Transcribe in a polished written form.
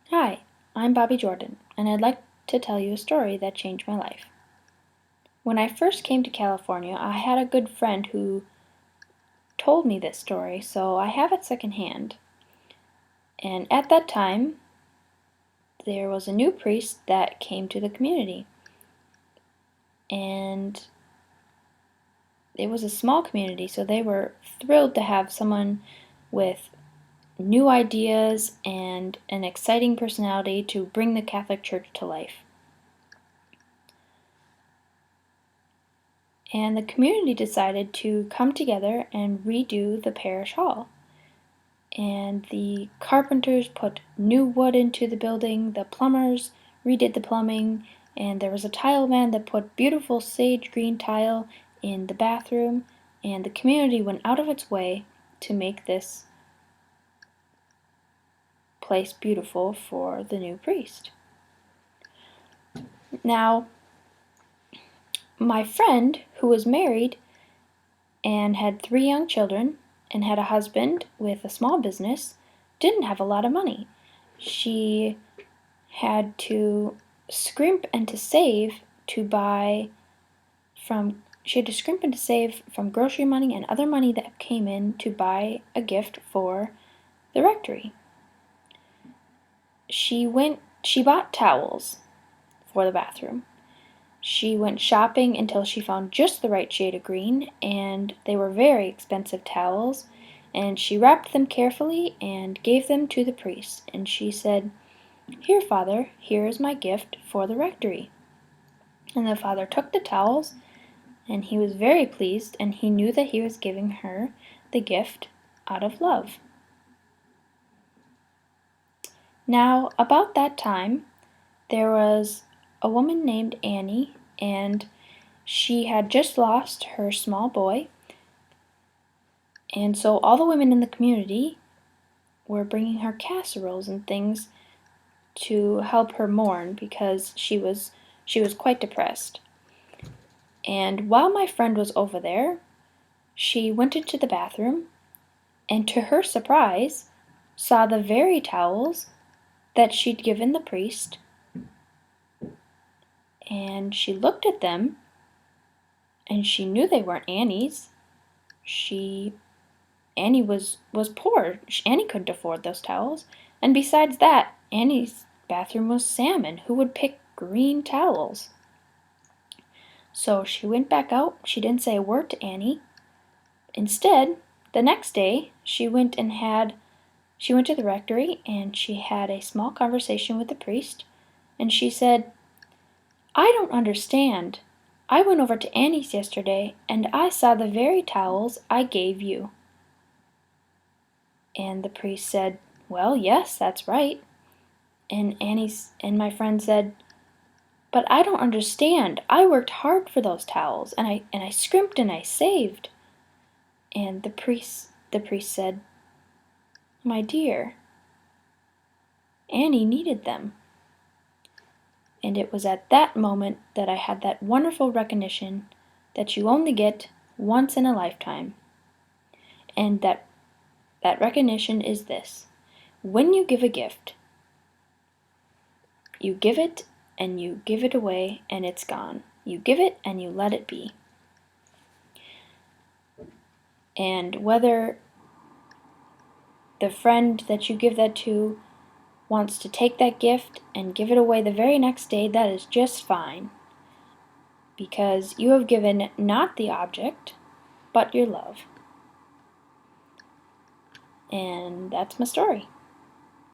Hi, I'm Bobbie Jordan, and I'd like to tell you a story that changed my life. When I first came to California, I had a good friend who told me this story, so I have it secondhand. And at that time, there was a new priest that came to the community. And it was a small community, so they were thrilled to have someone with new ideas and an exciting personality to bring the Catholic Church to life. And the community decided to come together and redo the parish hall. And the carpenters put new wood into the building, the plumbers redid the plumbing, and there was a tile man that put beautiful sage green tile in the bathroom, and the community went out of its way to make this place beautiful for the new priest. Now, my friend, who was married and had 3 young children and had a husband with a small business, didn't have a lot of money. She had to scrimp and to save to buy from she had to scrimp and to save from grocery money and other money that came in to buy a gift for the rectory. She bought towels for the bathroom. She went shopping until she found just the right shade of green, and they were very expensive towels, and she wrapped them carefully and gave them to the priest, and she said, "Here, Father, here is my gift for the rectory." And the father took the towels, and he was very pleased, and he knew that he was giving her the gift out of love. Now, about that time, there was a woman named Annie, and she had just lost her small boy, and so all the women in the community were bringing her casseroles and things to help her mourn because she was quite depressed. And while my friend was over there, she went into the bathroom and to her surprise saw the very towels that she'd given the priest, and she looked at them and she knew they weren't Annie's. Annie was poor. Annie couldn't afford those towels. And besides that, Annie's bathroom was salmon. Who would pick green towels? So she went back out. She didn't say a word to Annie. Instead, the next day, she went to the rectory and she had a small conversation with the priest. And she said, "I don't understand. I went over to Annie's yesterday and I saw the very towels I gave you." And the priest said, "Well, yes, that's right." And my friend said, "But I don't understand. I worked hard for those towels, and I scrimped and I saved." And the priest said, "My dear, Annie needed them." And it was at that moment that I had that wonderful recognition that you only get once in a lifetime. And that recognition is this: when you give a gift, you give it and you give it away and it's gone. You give it and you let it be. And whether the friend that you give that to wants to take that gift and give it away the very next day, that is just fine. Because you have given not the object, but your love. And that's my story.